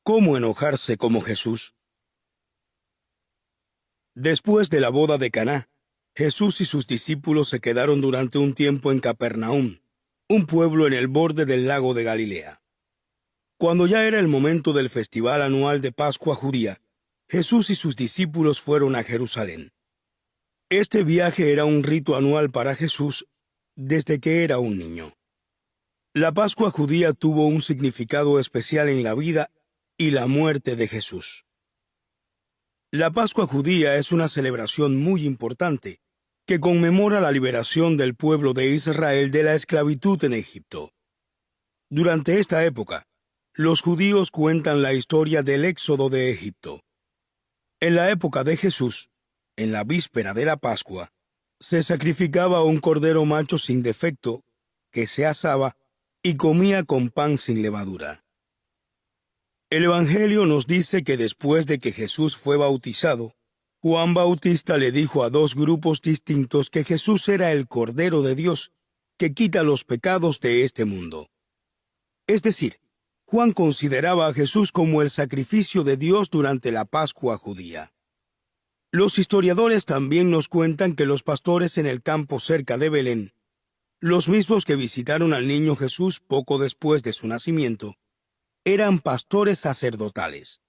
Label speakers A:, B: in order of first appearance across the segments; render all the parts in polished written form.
A: ¿Cómo enojarse como Jesús? Después de la boda de Caná, Jesús y sus discípulos se quedaron durante un tiempo en Capernaum, un pueblo en el borde del lago de Galilea. Cuando ya era el momento del festival anual de Pascua judía, Jesús y sus discípulos fueron a Jerusalén. Este viaje era un rito anual para Jesús desde que era un niño. La Pascua judía tuvo un significado especial en la vida y la muerte de Jesús. La Pascua judía es una celebración muy importante que conmemora la liberación del pueblo de Israel de la esclavitud en Egipto. Durante esta época, los judíos cuentan la historia del éxodo de Egipto. En la época de Jesús, en la víspera de la Pascua, se sacrificaba un cordero macho sin defecto que se asaba y comía con pan sin levadura. El Evangelio nos dice que después de que Jesús fue bautizado, Juan Bautista le dijo a dos grupos distintos que Jesús era el Cordero de Dios, que quita los pecados de este mundo. Es decir, Juan consideraba a Jesús como el sacrificio de Dios durante la Pascua judía. Los historiadores también nos cuentan que los pastores en el campo cerca de Belén, los mismos que visitaron al niño Jesús poco después de su nacimiento, eran pastores sacerdotales.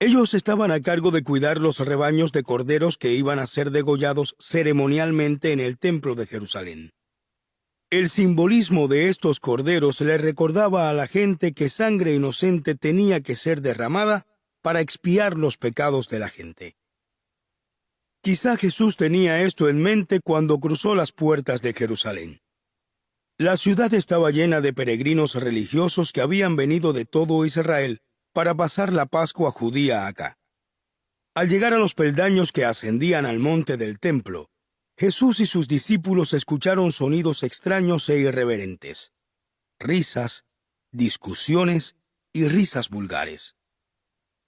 A: Ellos estaban a cargo de cuidar los rebaños de corderos que iban a ser degollados ceremonialmente en el templo de Jerusalén. El simbolismo de estos corderos le recordaba a la gente que sangre inocente tenía que ser derramada para expiar los pecados de la gente. Quizá Jesús tenía esto en mente cuando cruzó las puertas de Jerusalén. La ciudad estaba llena de peregrinos religiosos que habían venido de todo Israel para pasar la Pascua judía acá. Al llegar a los peldaños que ascendían al monte del templo, Jesús y sus discípulos escucharon sonidos extraños e irreverentes, risas, discusiones y risas vulgares.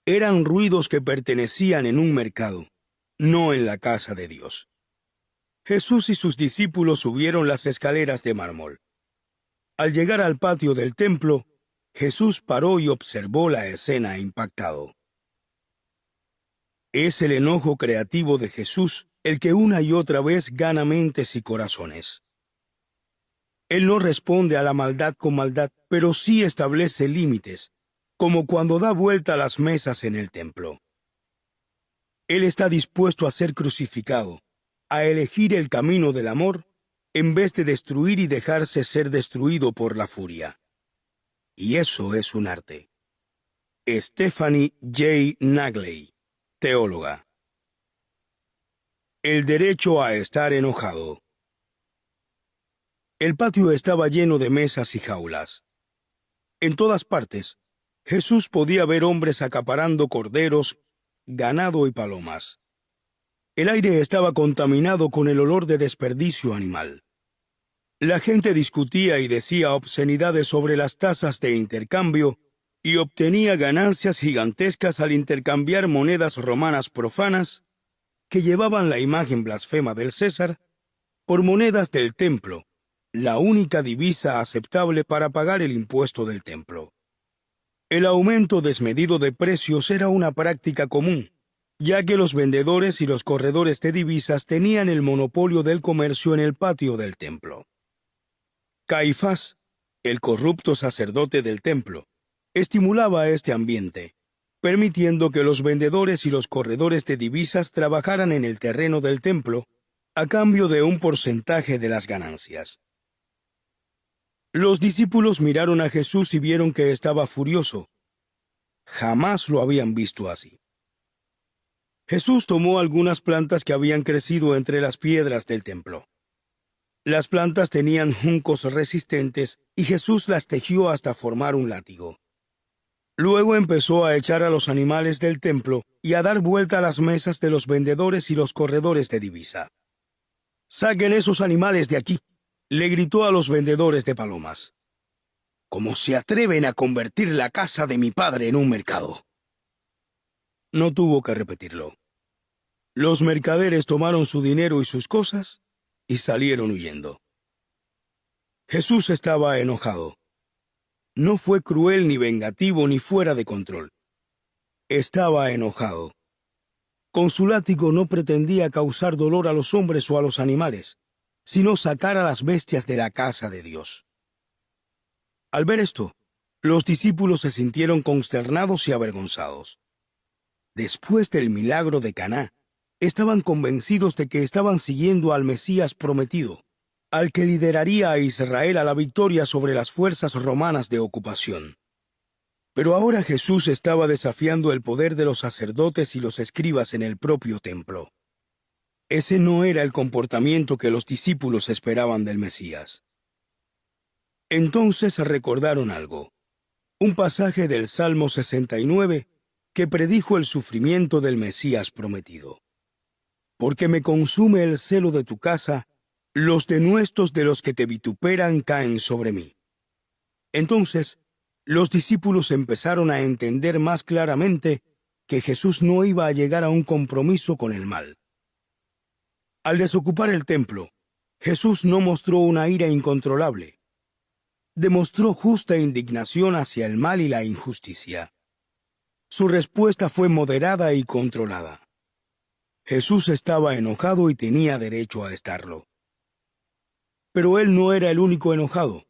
A: Eran ruidos que pertenecían en un mercado, no en la casa de Dios. Jesús y sus discípulos subieron las escaleras de mármol. Al llegar al patio del templo, Jesús paró y observó la escena impactado. Es el enojo creativo de Jesús el que una y otra vez gana mentes y corazones. Él no responde a la maldad con maldad, pero sí establece límites, como cuando da vuelta a las mesas en el templo. Él está dispuesto a ser crucificado, a elegir el camino del amor, en vez de destruir y dejarse ser destruido por la furia. Y eso es un arte. Stephanie J. Nagley, teóloga. El derecho a estar enojado. El patio estaba lleno de mesas y jaulas. En todas partes, Jesús podía ver hombres acaparando corderos, ganado y palomas. El aire estaba contaminado con el olor de desperdicio animal. La gente discutía y decía obscenidades sobre las tasas de intercambio y obtenía ganancias gigantescas al intercambiar monedas romanas profanas que llevaban la imagen blasfema del César por monedas del templo, la única divisa aceptable para pagar el impuesto del templo. El aumento desmedido de precios era una práctica común, ya que los vendedores y los corredores de divisas tenían el monopolio del comercio en el patio del templo. Caifás, el corrupto sacerdote del templo, estimulaba este ambiente, permitiendo que los vendedores y los corredores de divisas trabajaran en el terreno del templo a cambio de un porcentaje de las ganancias. Los discípulos miraron a Jesús y vieron que estaba furioso. Jamás lo habían visto así. Jesús tomó algunas plantas que habían crecido entre las piedras del templo. Las plantas tenían juncos resistentes y Jesús las tejió hasta formar un látigo. Luego empezó a echar a los animales del templo y a dar vuelta a las mesas de los vendedores y los corredores de divisa. «¡Saquen esos animales de aquí!», le gritó a los vendedores de palomas. «¿Cómo se atreven a convertir la casa de mi padre en un mercado?». No tuvo que repetirlo. Los mercaderes tomaron su dinero y sus cosas y salieron huyendo. Jesús estaba enojado. no fue cruel ni vengativo ni fuera de control. Estaba enojado. Con su látigo no pretendía causar dolor a los hombres o a los animales, sino sacar a las bestias de la casa de Dios. Al ver esto, los discípulos se sintieron consternados y avergonzados. Después del milagro de Caná, estaban convencidos de que estaban siguiendo al Mesías prometido, al que lideraría a Israel a la victoria sobre las fuerzas romanas de ocupación. Pero ahora Jesús estaba desafiando el poder de los sacerdotes y los escribas en el propio templo. Ese no era el comportamiento que los discípulos esperaban del Mesías. Entonces recordaron algo, un pasaje del Salmo 69 que predijo el sufrimiento del Mesías prometido. Porque me consume el celo de tu casa, los denuestos de los que te vituperan caen sobre mí. Entonces, los discípulos empezaron a entender más claramente que Jesús no iba a llegar a un compromiso con el mal. Al desocupar el templo, Jesús no mostró una ira incontrolable. Demostró justa indignación hacia el mal y la injusticia. Su respuesta fue moderada y controlada. Jesús estaba enojado y tenía derecho a estarlo. Pero él no era el único enojado.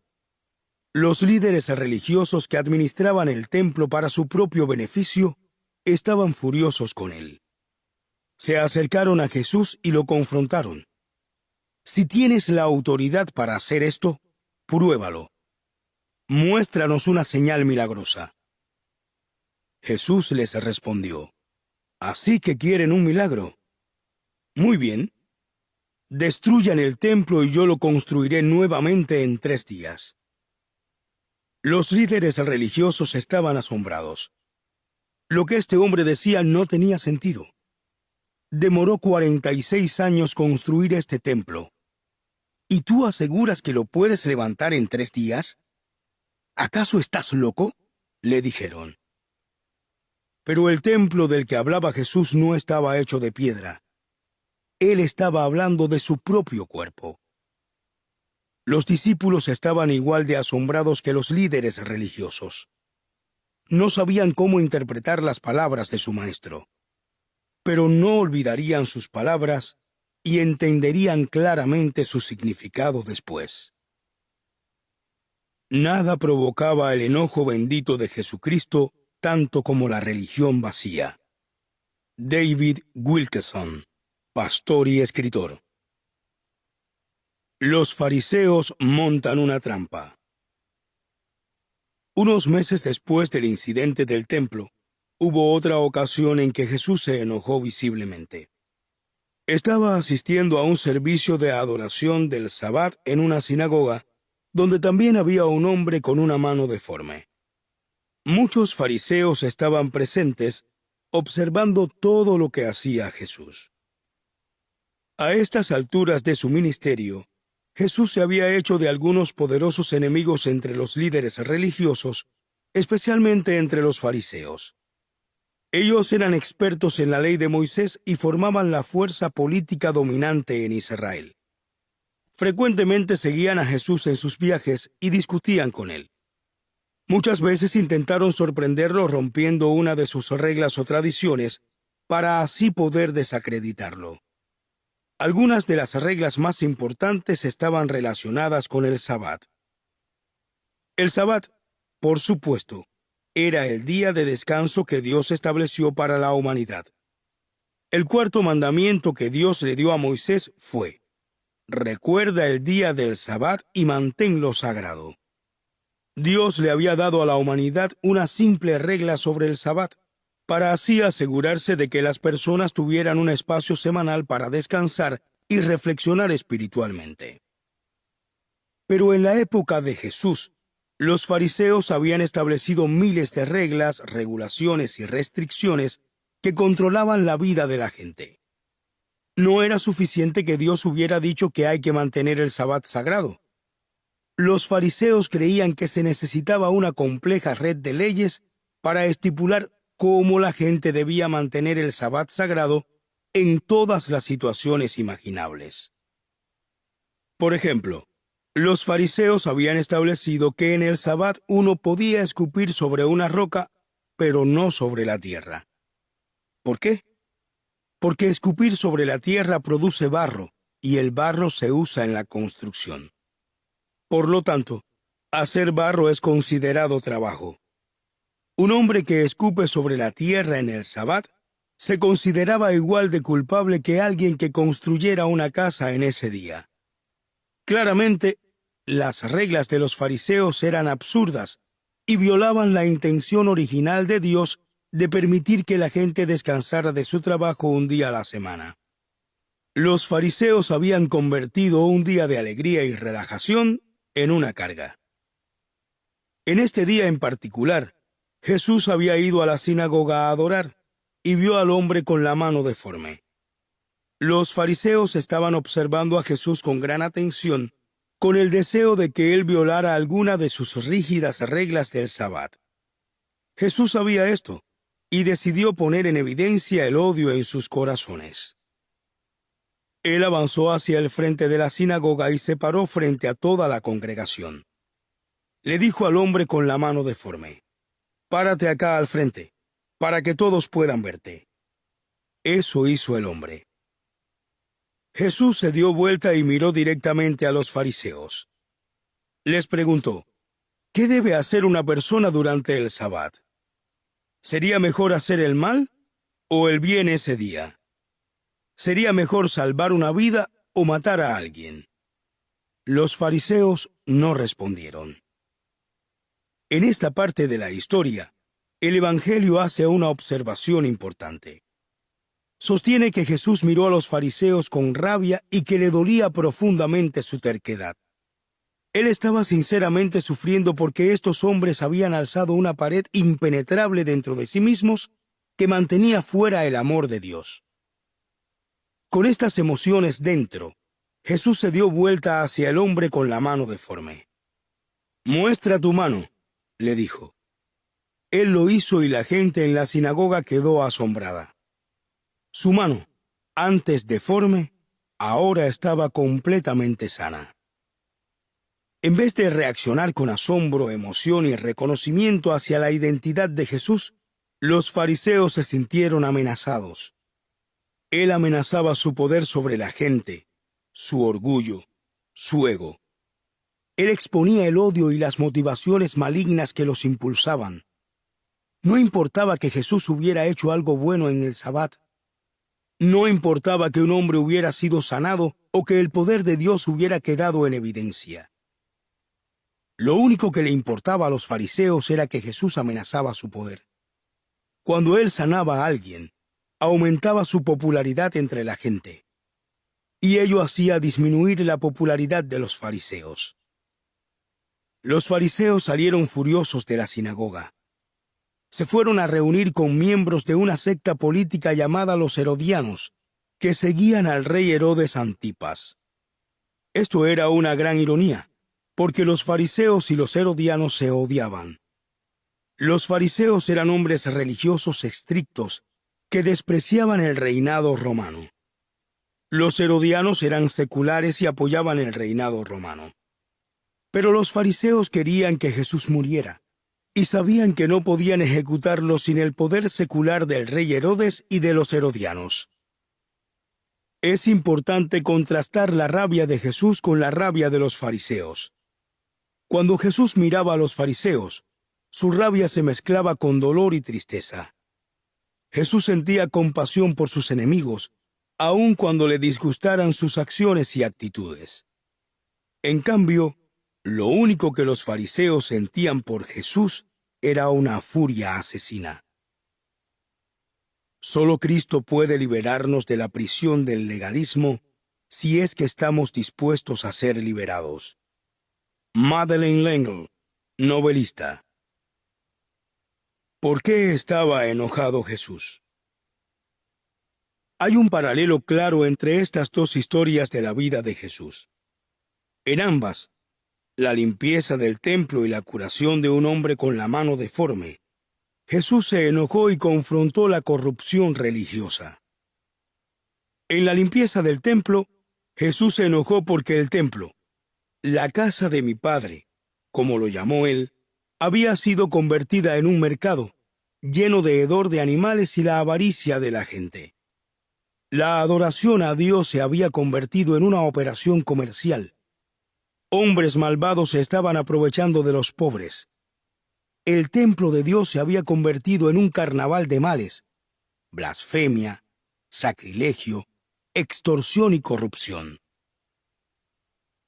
A: Los líderes religiosos que administraban el templo para su propio beneficio estaban furiosos con él. Se acercaron a Jesús y lo confrontaron. Si tienes la autoridad para hacer esto, pruébalo. Muéstranos una señal milagrosa. Jesús les respondió, ¿así que quieren un milagro? Muy bien. Destruyan el templo y yo lo construiré nuevamente en 3 días. Los líderes religiosos estaban asombrados. Lo que este hombre decía no tenía sentido. Demoró 46 años construir este templo. ¿Y tú aseguras que lo puedes levantar en 3 días? ¿Acaso estás loco?, le dijeron. Pero el templo del que hablaba Jesús no estaba hecho de piedra. Él estaba hablando de su propio cuerpo. Los discípulos estaban igual de asombrados que los líderes religiosos. No sabían cómo interpretar las palabras de su maestro, pero no olvidarían sus palabras y entenderían claramente su significado después. Nada provocaba el enojo bendito de Jesucristo tanto como la religión vacía. David Wilkerson, pastor y escritor. Los fariseos montan una trampa. Unos meses después del incidente del templo, hubo otra ocasión en que Jesús se enojó visiblemente. Estaba asistiendo a un servicio de adoración del Sabbat en una sinagoga, donde también había un hombre con una mano deforme. Muchos fariseos estaban presentes, observando todo lo que hacía Jesús. A estas alturas de su ministerio, Jesús se había hecho de algunos poderosos enemigos entre los líderes religiosos, especialmente entre los fariseos. Ellos eran expertos en la ley de Moisés y formaban la fuerza política dominante en Israel. Frecuentemente seguían a Jesús en sus viajes y discutían con él. Muchas veces intentaron sorprenderlo rompiendo una de sus reglas o tradiciones para así poder desacreditarlo. Algunas de las reglas más importantes estaban relacionadas con el Sabbat. El Sabbat, por supuesto, era el día de descanso que Dios estableció para la humanidad. El cuarto mandamiento que Dios le dio a Moisés fue: recuerda el día del Sabbat y manténlo sagrado. Dios le había dado a la humanidad una simple regla sobre el Sabbat, para así asegurarse de que las personas tuvieran un espacio semanal para descansar y reflexionar espiritualmente. Pero en la época de Jesús, los fariseos habían establecido miles de reglas, regulaciones y restricciones que controlaban la vida de la gente. No era suficiente que Dios hubiera dicho que hay que mantener el Sabbat sagrado. Los fariseos creían que se necesitaba una compleja red de leyes para estipular cómo la gente debía mantener el Sabbat sagrado en todas las situaciones imaginables. Por ejemplo, Los fariseos habían establecido que en el Sabbat uno podía escupir sobre una roca, pero no sobre la tierra. ¿Por qué? Porque escupir sobre la tierra produce barro, y el barro se usa en la construcción. Por lo tanto, hacer barro es considerado trabajo. Un hombre que escupe sobre la tierra en el Sabbat se consideraba igual de culpable que alguien que construyera una casa en ese día. Claramente, las reglas de los fariseos eran absurdas y violaban la intención original de Dios de permitir que la gente descansara de su trabajo un día a la semana. Los fariseos habían convertido un día de alegría y relajación en una carga. En este día en particular, Jesús había ido a la sinagoga a adorar y vio al hombre con la mano deforme. Los fariseos estaban observando a Jesús con gran atención, con el deseo de que él violara alguna de sus rígidas reglas del Sabbat. Jesús sabía esto, y decidió poner en evidencia el odio en sus corazones. Él avanzó hacia el frente de la sinagoga y se paró frente a toda la congregación. Le dijo al hombre con la mano deforme: «Párate acá al frente, para que todos puedan verte». Eso hizo el hombre. Jesús se dio vuelta y miró directamente a los fariseos. Les preguntó: ¿qué debe hacer una persona durante el Sabbat? ¿Sería mejor hacer el mal o el bien ese día? ¿Sería mejor salvar una vida o matar a alguien? Los fariseos no respondieron. En esta parte de la historia, el Evangelio hace una observación importante. Sostiene que Jesús miró a los fariseos con rabia y que le dolía profundamente su terquedad. Él estaba sinceramente sufriendo porque estos hombres habían alzado una pared impenetrable dentro de sí mismos que mantenía fuera el amor de Dios. Con estas emociones dentro, Jesús se dio vuelta hacia el hombre con la mano deforme. «Muestra tu mano», le dijo. Él lo hizo y la gente en la sinagoga quedó asombrada. Su mano, antes deforme, ahora estaba completamente sana. En vez de reaccionar con asombro, emoción y reconocimiento hacia la identidad de Jesús, los fariseos se sintieron amenazados. Él amenazaba su poder sobre la gente, su orgullo, su ego. Él exponía el odio y las motivaciones malignas que los impulsaban. No importaba que Jesús hubiera hecho algo bueno en el Sabbat. No importaba que un hombre hubiera sido sanado o que el poder de Dios hubiera quedado en evidencia. Lo único que le importaba a los fariseos era que Jesús amenazaba su poder. Cuando él sanaba a alguien, aumentaba su popularidad entre la gente. Y ello hacía disminuir la popularidad de los fariseos. Los fariseos salieron furiosos de la sinagoga. Se fueron a reunir con miembros de una secta política llamada los Herodianos, que seguían al rey Herodes Antipas. Esto era una gran ironía, porque los fariseos y los herodianos se odiaban. Los fariseos eran hombres religiosos estrictos que despreciaban el reinado romano. Los herodianos eran seculares y apoyaban el reinado romano. Pero los fariseos querían que Jesús muriera, y sabían que no podían ejecutarlo sin el poder secular del rey Herodes y de los herodianos. Es importante contrastar la rabia de Jesús con la rabia de los fariseos. Cuando Jesús miraba a los fariseos, su rabia se mezclaba con dolor y tristeza. Jesús sentía compasión por sus enemigos, aun cuando le disgustaran sus acciones y actitudes. En cambio, lo único que los fariseos sentían por Jesús era una furia asesina. Solo Cristo puede liberarnos de la prisión del legalismo si es que estamos dispuestos a ser liberados. Madeleine L'Engle, novelista. ¿Por qué estaba enojado Jesús? Hay un paralelo claro entre estas dos historias de la vida de Jesús. En ambas, la limpieza del templo y la curación de un hombre con la mano deforme, Jesús se enojó y confrontó la corrupción religiosa. En la limpieza del templo, Jesús se enojó porque el templo, La casa de mi padre, como lo llamó él, había sido convertida en un mercado, lleno de hedor de animales y la avaricia de la gente. La adoración a Dios se había convertido en una operación comercial. Hombres malvados se estaban aprovechando de los pobres. El templo de Dios se había convertido en un carnaval de males, blasfemia, sacrilegio, extorsión y corrupción.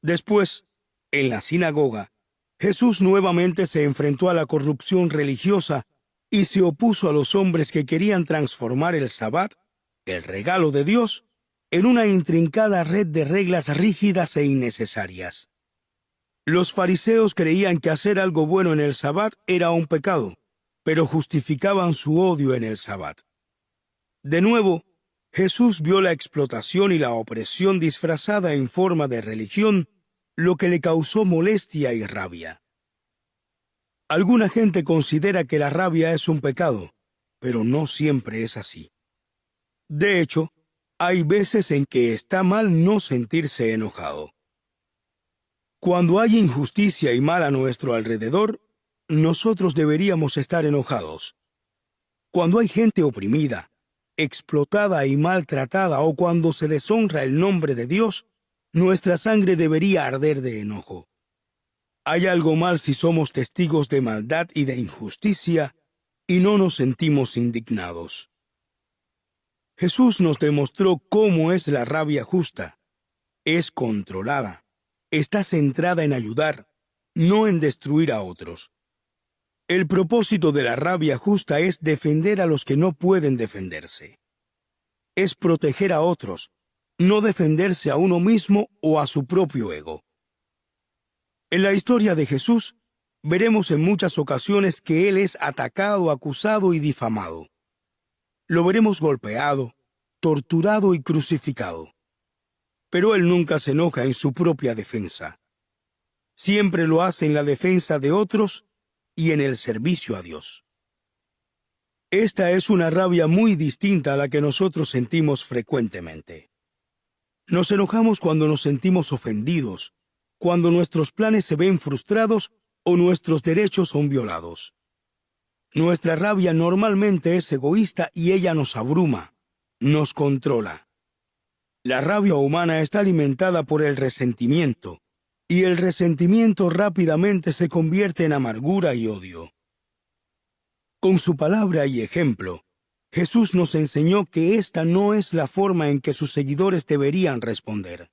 A: Después, en la sinagoga, Jesús nuevamente se enfrentó a la corrupción religiosa y se opuso a los hombres que querían transformar el Sabbat, el regalo de Dios, en una intrincada red de reglas rígidas e innecesarias. Los fariseos creían que hacer algo bueno en el Sabbat era un pecado, pero justificaban su odio en el Sabbat. De nuevo, Jesús vio la explotación y la opresión disfrazada en forma de religión, lo que le causó molestia y rabia. Alguna gente considera que la rabia es un pecado, pero no siempre es así. De hecho, hay veces en que está mal no sentirse enojado. Cuando hay injusticia y mal a nuestro alrededor, nosotros deberíamos estar enojados. Cuando hay gente oprimida, explotada y maltratada, o cuando se deshonra el nombre de Dios, nuestra sangre debería arder de enojo. Hay algo mal si somos testigos de maldad y de injusticia y no nos sentimos indignados. Jesús nos demostró cómo es la rabia justa. Es controlada. Está centrada en ayudar, no en destruir a otros. El propósito de la rabia justa es defender a los que no pueden defenderse. Es proteger a otros, no defenderse a uno mismo o a su propio ego. En la historia de Jesús, veremos en muchas ocasiones que Él es atacado, acusado y difamado. Lo veremos golpeado, torturado y crucificado. Pero Él nunca se enoja en su propia defensa. Siempre lo hace en la defensa de otros y en el servicio a Dios. Esta es una rabia muy distinta a la que nosotros sentimos frecuentemente. Nos enojamos cuando nos sentimos ofendidos, cuando nuestros planes se ven frustrados o nuestros derechos son violados. Nuestra rabia normalmente es egoísta y ella nos abruma, nos controla. La rabia humana está alimentada por el resentimiento, y el resentimiento rápidamente se convierte en amargura y odio. Con su palabra y ejemplo, Jesús nos enseñó que esta no es la forma en que sus seguidores deberían responder.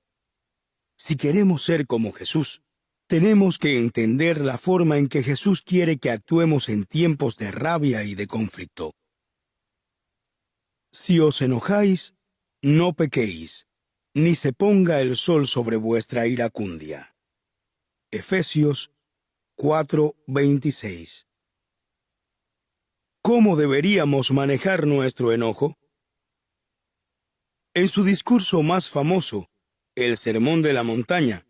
A: Si queremos ser como Jesús, tenemos que entender la forma en que Jesús quiere que actuemos en tiempos de rabia y de conflicto. Si os enojáis, no pequéis, ni se ponga el sol sobre vuestra iracundia. Efesios 4:26. ¿Cómo deberíamos manejar nuestro enojo? En su discurso más famoso, el Sermón de la Montaña,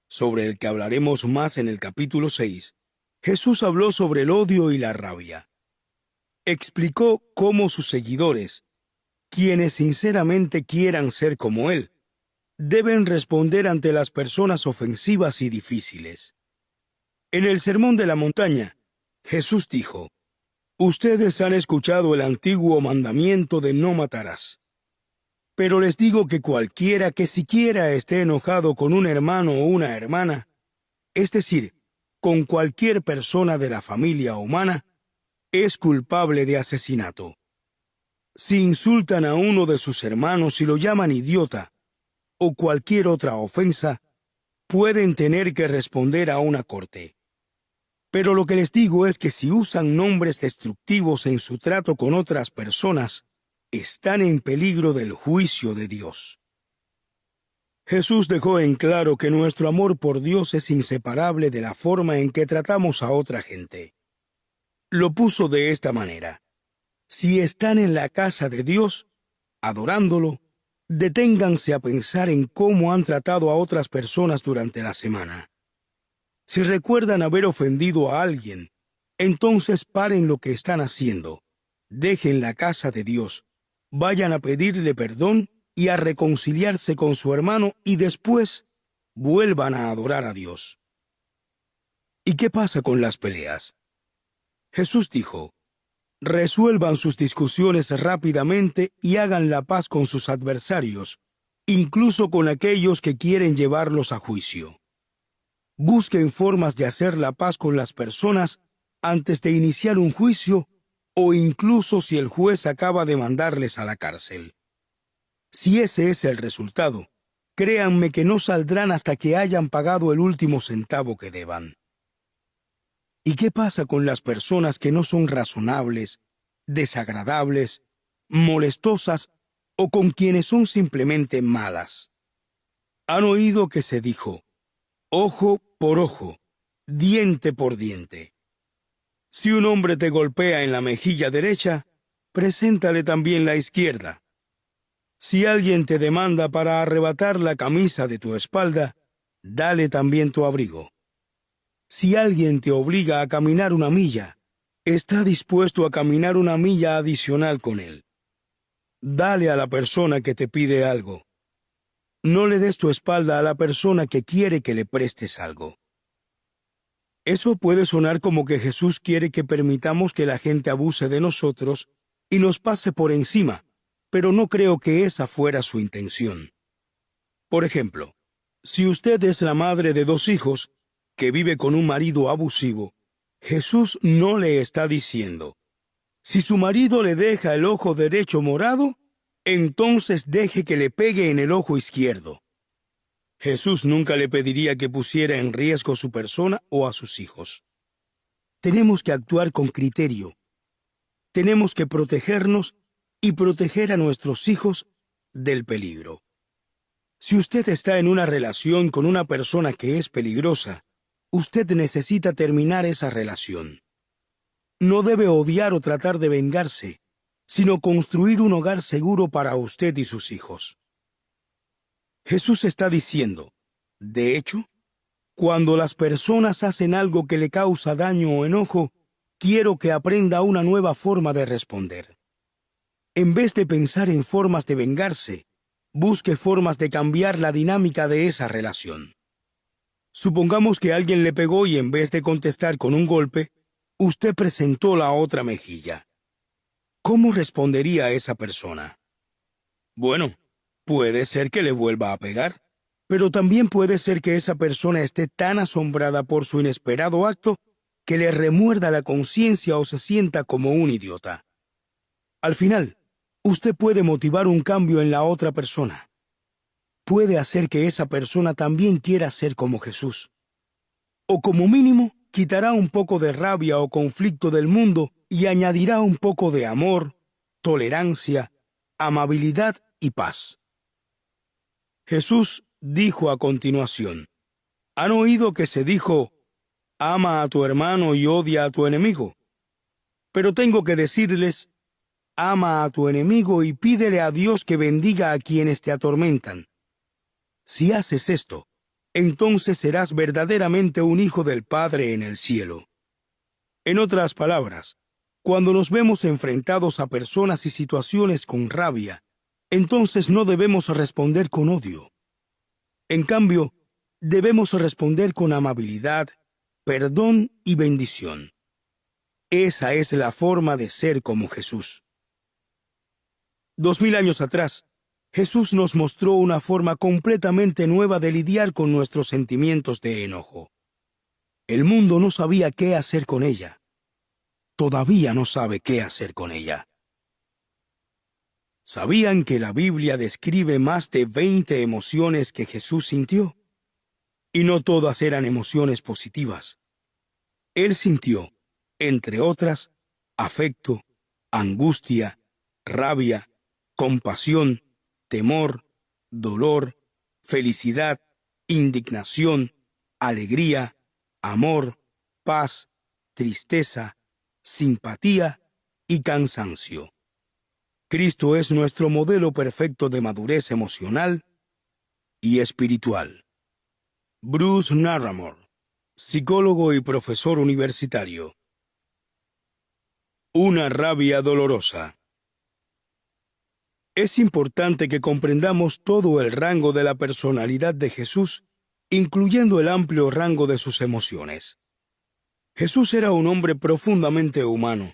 A: sobre el que hablaremos más en el capítulo 6, Jesús habló sobre el odio y la rabia. Explicó cómo sus seguidores, quienes sinceramente quieran ser como Él, deben responder ante las personas ofensivas y difíciles. En el Sermón de la Montaña, Jesús dijo: Ustedes han escuchado el antiguo mandamiento de no matarás. Pero les digo que cualquiera que siquiera esté enojado con un hermano o una hermana, es decir, con cualquier persona de la familia humana, es culpable de asesinato. Si insultan a uno de sus hermanos y lo llaman idiota, o cualquier otra ofensa, pueden tener que responder a una corte. Pero lo que les digo es que si usan nombres destructivos en su trato con otras personas, están en peligro del juicio de Dios. Jesús dejó en claro que nuestro amor por Dios es inseparable de la forma en que tratamos a otra gente. Lo puso de esta manera: si están en la casa de Dios, adorándolo, deténganse a pensar en cómo han tratado a otras personas durante la semana. Si recuerdan haber ofendido a alguien, entonces paren lo que están haciendo, dejen la casa de Dios, vayan a pedirle perdón y a reconciliarse con su hermano y después vuelvan a adorar a Dios. ¿Y qué pasa con las peleas? Jesús dijo, resuelvan sus discusiones rápidamente y hagan la paz con sus adversarios, incluso con aquellos que quieren llevarlos a juicio. Busquen formas de hacer la paz con las personas antes de iniciar un juicio o incluso si el juez acaba de mandarles a la cárcel. Si ese es el resultado, créanme que no saldrán hasta que hayan pagado el último centavo que deban. ¿Y qué pasa con las personas que no son razonables, desagradables, molestosas o con quienes son simplemente malas? Han oído que se dijo, ojo por ojo, diente por diente. Si un hombre te golpea en la mejilla derecha, preséntale también la izquierda. Si alguien te demanda para arrebatar la camisa de tu espalda, dale también tu abrigo. Si alguien te obliga a caminar una milla, está dispuesto a caminar una milla adicional con él. Dale a la persona que te pide algo. No le des tu espalda a la persona que quiere que le prestes algo. Eso puede sonar como que Jesús quiere que permitamos que la gente abuse de nosotros y nos pase por encima, pero no creo que esa fuera su intención. Por ejemplo, si usted es la madre de 2 hijos, que vive con un marido abusivo, Jesús no le está diciendo, si su marido le deja el ojo derecho morado, entonces deje que le pegue en el ojo izquierdo. Jesús nunca le pediría que pusiera en riesgo su persona o a sus hijos. Tenemos que actuar con criterio. Tenemos que protegernos y proteger a nuestros hijos del peligro. Si usted está en una relación con una persona que es peligrosa, usted necesita terminar esa relación. No debe odiar o tratar de vengarse, sino construir un hogar seguro para usted y sus hijos. Jesús está diciendo, de hecho, cuando las personas hacen algo que le causa daño o enojo, quiero que aprenda una nueva forma de responder. En vez de pensar en formas de vengarse, busque formas de cambiar la dinámica de esa relación. Supongamos que alguien le pegó y en vez de contestar con un golpe, usted presentó la otra mejilla. ¿Cómo respondería esa persona? Bueno, puede ser que le vuelva a pegar, pero también puede ser que esa persona esté tan asombrada por su inesperado acto que le remuerda la conciencia o se sienta como un idiota. Al final, usted puede motivar un cambio en la otra persona. Puede hacer que esa persona también quiera ser como Jesús. O como mínimo, quitará un poco de rabia o conflicto del mundo y añadirá un poco de amor, tolerancia, amabilidad y paz. Jesús dijo a continuación, ¿han oído que se dijo, ama a tu hermano y odia a tu enemigo? Pero tengo que decirles, ama a tu enemigo y pídele a Dios que bendiga a quienes te atormentan. Si haces esto, entonces serás verdaderamente un hijo del Padre en el cielo. En otras palabras, cuando nos vemos enfrentados a personas y situaciones con rabia, entonces no debemos responder con odio. En cambio, debemos responder con amabilidad, perdón y bendición. Esa es la forma de ser como Jesús. 2000 años atrás, Jesús nos mostró una forma completamente nueva de lidiar con nuestros sentimientos de enojo. El mundo no sabía qué hacer con ella. Todavía no sabe qué hacer con ella. ¿Sabían que la Biblia describe más de 20 emociones que Jesús sintió? Y no todas eran emociones positivas. Él sintió, entre otras, afecto, angustia, rabia, compasión, temor, dolor, felicidad, indignación, alegría, amor, paz, tristeza, simpatía y cansancio. Cristo es nuestro modelo perfecto de madurez emocional y espiritual. Bruce Narramore, psicólogo y profesor universitario. Una rabia dolorosa. Es importante que comprendamos todo el rango de la personalidad de Jesús incluyendo el amplio rango de sus emociones. Jesús era un hombre profundamente humano,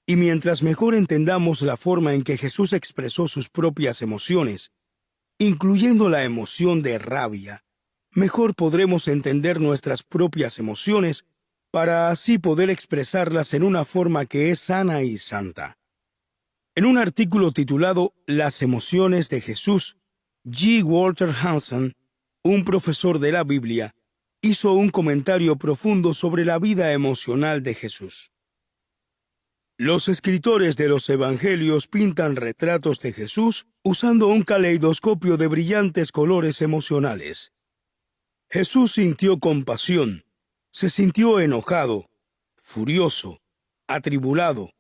A: y mientras mejor entendamos la forma en que Jesús expresó sus propias emociones, incluyendo la emoción de rabia, mejor podremos entender nuestras propias emociones para así poder expresarlas en una forma que es sana y santa. En un artículo titulado Las emociones de Jesús, G. Walter Hansen, un profesor de la Biblia, hizo un comentario profundo sobre la vida emocional de Jesús. Los escritores de los Evangelios pintan retratos de Jesús usando un caleidoscopio de brillantes colores emocionales. Jesús sintió compasión, se sintió enojado, furioso, atribulado,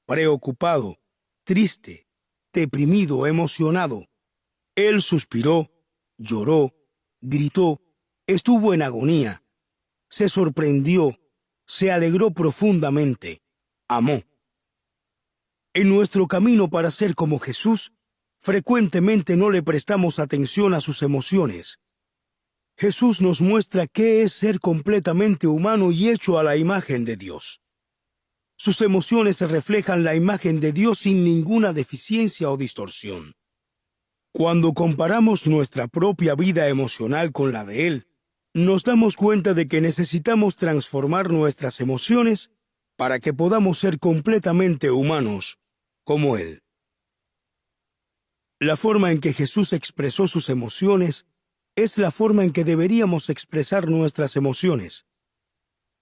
A: preocupado, triste, deprimido, emocionado. Él suspiró, lloró, gritó, estuvo en agonía, se sorprendió, se alegró profundamente, amó. En nuestro camino para ser como Jesús, frecuentemente no le prestamos atención a sus emociones. Jesús nos muestra qué es ser completamente humano y hecho a la imagen de Dios. Sus emociones reflejan la imagen de Dios sin ninguna deficiencia o distorsión. Cuando comparamos nuestra propia vida emocional con la de Él, nos damos cuenta de que necesitamos transformar nuestras emociones para que podamos ser completamente humanos, como Él. La forma en que Jesús expresó sus emociones es la forma en que deberíamos expresar nuestras emociones.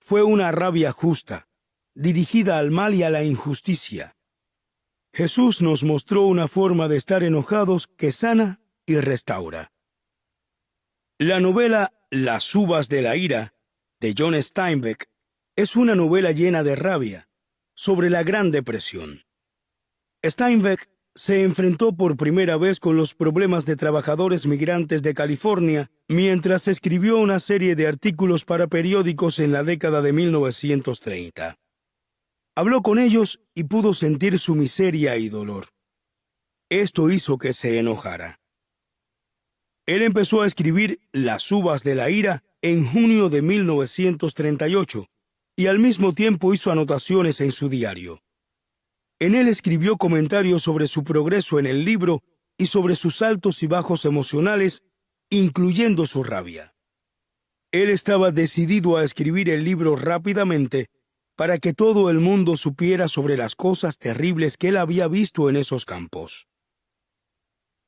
A: Fue una rabia justa, dirigida al mal y a la injusticia. Jesús nos mostró una forma de estar enojados que sana y restaura. La novela Las uvas de la ira, de John Steinbeck, es una novela llena de rabia, sobre la Gran Depresión. Steinbeck se enfrentó por primera vez con los problemas de trabajadores migrantes de California mientras escribió una serie de artículos para periódicos en la década de 1930. Habló con ellos y pudo sentir su miseria y dolor. Esto hizo que se enojara. Él empezó a escribir Las uvas de la ira en junio de 1938 y al mismo tiempo hizo anotaciones en su diario. En él escribió comentarios sobre su progreso en el libro y sobre sus altos y bajos emocionales, incluyendo su rabia. Él estaba decidido a escribir el libro rápidamente para que todo el mundo supiera sobre las cosas terribles que él había visto en esos campos.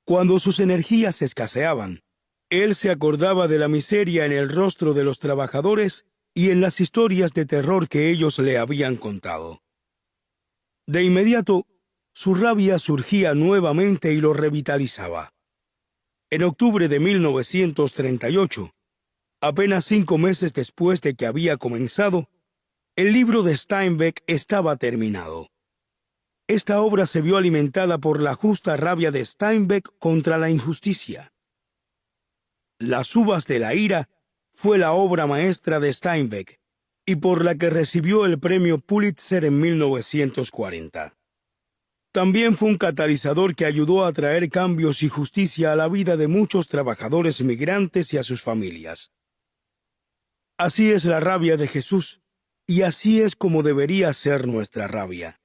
A: Cuando sus energías escaseaban, él se acordaba de la miseria en el rostro de los trabajadores y en las historias de terror que ellos le habían contado. De inmediato, su rabia surgía nuevamente y lo revitalizaba. En octubre de 1938, apenas 5 meses después de que había comenzado, el libro de Steinbeck estaba terminado. Esta obra se vio alimentada por la justa rabia de Steinbeck contra la injusticia. Las uvas de la ira fue la obra maestra de Steinbeck y por la que recibió el premio Pulitzer en 1940. También fue un catalizador que ayudó a traer cambios y justicia a la vida de muchos trabajadores migrantes y a sus familias. Así es la rabia de Jesús, y así es como debería ser nuestra rabia.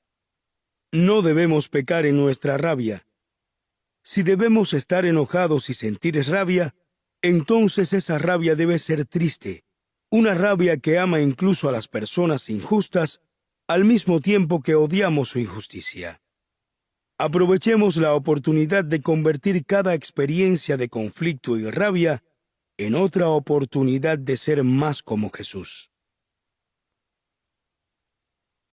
A: No debemos pecar en nuestra rabia. Si debemos estar enojados y sentir rabia, entonces esa rabia debe ser triste, una rabia que ama incluso a las personas injustas, al mismo tiempo que odiamos su injusticia. Aprovechemos la oportunidad de convertir cada experiencia de conflicto y rabia en otra oportunidad de ser más como Jesús.